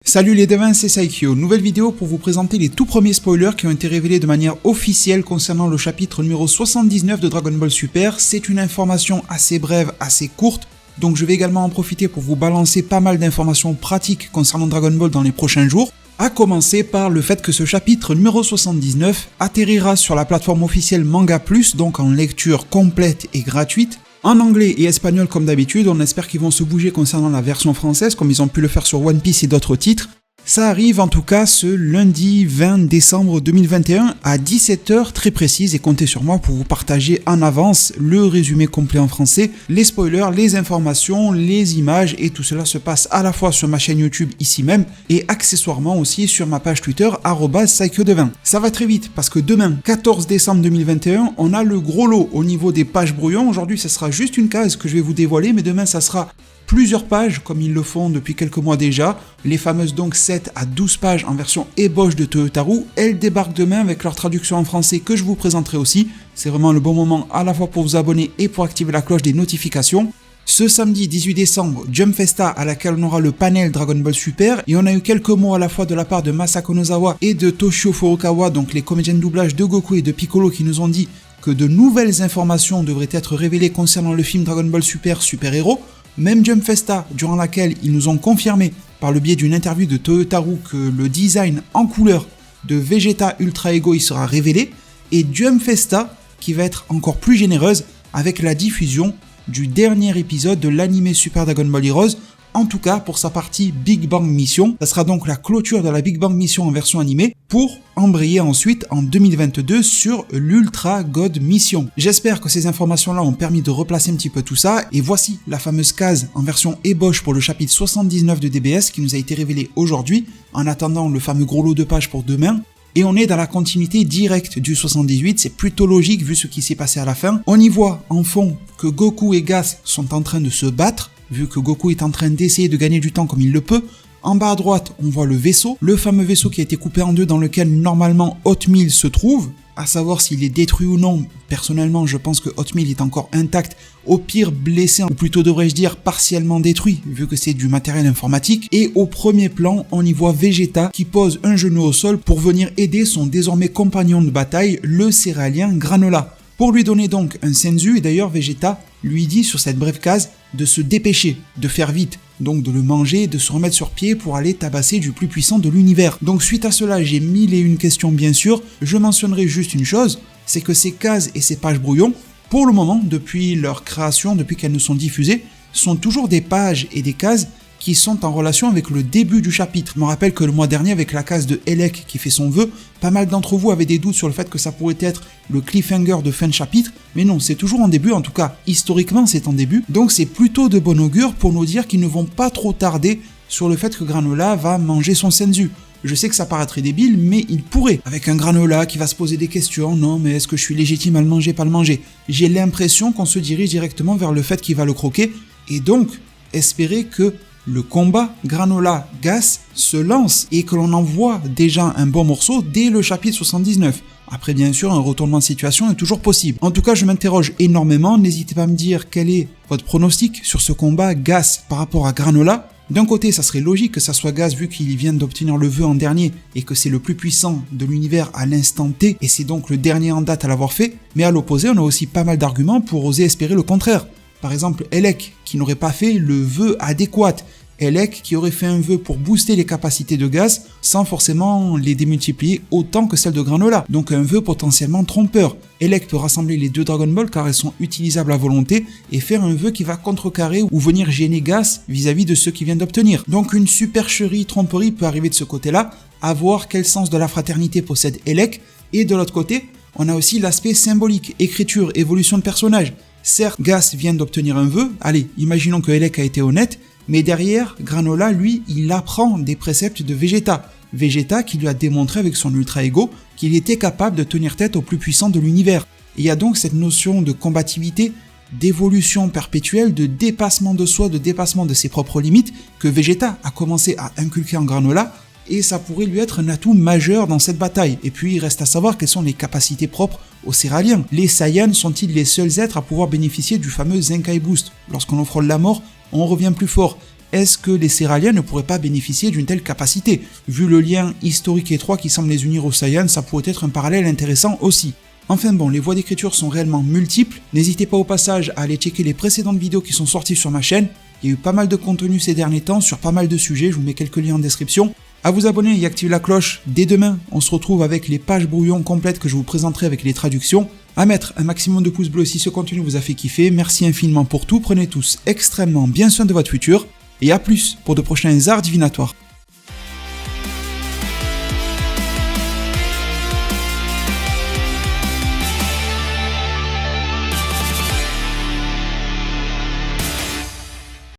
Salut les devins, c'est Saikyo, nouvelle vidéo pour vous présenter les tout premiers spoilers qui ont été révélés de manière officielle concernant le chapitre numéro 79 de Dragon Ball Super. C'est une information assez brève, assez courte, donc je vais également en profiter pour vous balancer pas mal d'informations pratiques concernant Dragon Ball dans les prochains jours. À commencer par le fait que ce chapitre numéro 79 atterrira sur la plateforme officielle Manga Plus, donc en lecture complète et gratuite. En anglais et espagnol comme d'habitude, on espère qu'ils vont se bouger concernant la version française comme ils ont pu le faire sur One Piece et d'autres titres. Ça arrive en tout cas ce lundi 20 décembre 2021 à 17h très précise et comptez sur moi pour vous partager en avance le résumé complet en français, les spoilers, les informations, les images et tout cela se passe à la fois sur ma chaîne YouTube ici même et accessoirement aussi sur ma page Twitter @saikyo20. Ça va très vite parce que demain 14 décembre 2021 on a le gros lot au niveau des pages brouillons. Aujourd'hui ça sera juste une case que je vais vous dévoiler mais demain ça sera plusieurs pages comme ils le font depuis quelques mois déjà, les fameuses donc 7 à 12 pages en version ébauche de Toyotaru, elles débarquent demain avec leur traduction en français que je vous présenterai aussi, c'est vraiment le bon moment à la fois pour vous abonner et pour activer la cloche des notifications. Ce samedi 18 décembre, Jump Festa à laquelle on aura le panel Dragon Ball Super et on a eu quelques mots à la fois de la part de Masako Nozawa et de Toshio Furukawa, donc les comédiens de doublage de Goku et de Piccolo qui nous ont dit que de nouvelles informations devraient être révélées concernant le film Dragon Ball Super Super Hero. Même Jump Festa, durant laquelle ils nous ont confirmé par le biais d'une interview de Toyotaru que le design en couleur de Vegeta Ultra Ego y sera révélé, et Jump Festa qui va être encore plus généreuse avec la diffusion du dernier épisode de l'anime Super Dragon Ball Heroes, en tout cas pour sa partie Big Bang Mission. Ça sera donc la clôture de la Big Bang Mission en version animée pour embrayer ensuite en 2022 sur l'Ultra God Mission. J'espère que ces informations-là ont permis de replacer un petit peu tout ça et voici la fameuse case en version ébauche pour le chapitre 79 de DBS qui nous a été révélé aujourd'hui en attendant le fameux gros lot de pages pour demain. Et on est dans la continuité directe du 78, c'est plutôt logique vu ce qui s'est passé à la fin. On y voit en fond que Goku et Gas sont en train de se battre, vu que Goku est en train d'essayer de gagner du temps comme il le peut. En bas à droite, on voit le vaisseau, le fameux vaisseau qui a été coupé en deux dans lequel normalement Hotmeal se trouve, à savoir s'il est détruit ou non. Personnellement, je pense que Hotmeal est encore intact, au pire blessé, ou plutôt devrais-je dire partiellement détruit, vu que c'est du matériel informatique. Et au premier plan, on y voit Vegeta qui pose un genou au sol pour venir aider son désormais compagnon de bataille, le céréalien Granola. Pour lui donner donc un senzu, et d'ailleurs Vegeta lui dit sur cette brève case de se dépêcher, de faire vite, donc de le manger, de se remettre sur pied pour aller tabasser du plus puissant de l'univers. Donc suite à cela, j'ai 1001 questions bien sûr, je mentionnerai juste une chose, c'est que ces cases et ces pages brouillons, pour le moment, depuis leur création, depuis qu'elles nous sont diffusées, sont toujours des pages et des cases qui sont en relation avec le début du chapitre. Je me rappelle que le mois dernier, avec la case de Elec qui fait son vœu, pas mal d'entre vous avaient des doutes sur le fait que ça pourrait être le cliffhanger de fin de chapitre, mais non, c'est toujours en début, en tout cas, historiquement c'est en début, donc c'est plutôt de bon augure pour nous dire qu'ils ne vont pas trop tarder sur le fait que Granola va manger son senzu. Je sais que ça paraîtrait débile, mais il pourrait, avec un Granola qui va se poser des questions, non mais est-ce que je suis légitime à le manger, pas le manger? J'ai l'impression qu'on se dirige directement vers le fait qu'il va le croquer, et donc, espérer que le combat Granola-Gas se lance et que l'on en voit déjà un bon morceau dès le chapitre 79. Après bien sûr un retournement de situation est toujours possible. En tout cas je m'interroge énormément, n'hésitez pas à me dire quel est votre pronostic sur ce combat Gas par rapport à Granola. D'un côté ça serait logique que ça soit Gas vu qu'il vient d'obtenir le vœu en dernier et que c'est le plus puissant de l'univers à l'instant T et c'est donc le dernier en date à l'avoir fait, mais à l'opposé on a aussi pas mal d'arguments pour oser espérer le contraire. Par exemple, Elec qui n'aurait pas fait le vœu adéquat. Elec qui aurait fait un vœu pour booster les capacités de Gas sans forcément les démultiplier autant que celles de Granola. Donc un vœu potentiellement trompeur. Elec peut rassembler les deux Dragon Ball car elles sont utilisables à volonté et faire un vœu qui va contrecarrer ou venir gêner Gas vis-à-vis de ceux qu'il vient d'obtenir. Donc une supercherie, tromperie peut arriver de ce côté-là, à voir quel sens de la fraternité possède Elec. Et de l'autre côté, on a aussi l'aspect symbolique, écriture, évolution de personnage. Certes, Gas vient d'obtenir un vœu, allez, imaginons que Elec a été honnête, mais derrière, Granola, lui, il apprend des préceptes de Vegeta. Vegeta qui lui a démontré avec son Ultra Ego qu'il était capable de tenir tête au plus puissant de l'univers. Et il y a donc cette notion de combativité, d'évolution perpétuelle, de dépassement de soi, de dépassement de ses propres limites, que Vegeta a commencé à inculquer en Granola, et ça pourrait lui être un atout majeur dans cette bataille. Et puis il reste à savoir quelles sont les capacités propres aux Céréaliens. Les Saiyans sont-ils les seuls êtres à pouvoir bénéficier du fameux Zenkai Boost? Lorsqu'on en frôle la mort, on revient plus fort. est-ce que les Séraliens ne pourraient pas bénéficier d'une telle capacité? Vu le lien historique étroit qui semble les unir aux Saiyans, ça pourrait être un parallèle intéressant aussi. Enfin bon, les voies d'écriture sont réellement multiples, n'hésitez pas au passage à aller checker les précédentes vidéos qui sont sorties sur ma chaîne, il y a eu pas mal de contenu ces derniers temps sur pas mal de sujets, je vous mets quelques liens en description. À vous abonner et activer la cloche, dès demain on se retrouve avec les pages brouillon complètes que je vous présenterai avec les traductions. À mettre un maximum de pouces bleus si ce contenu vous a fait kiffer, merci infiniment pour tout, prenez tous extrêmement bien soin de votre futur, et à plus pour de prochains arts divinatoires.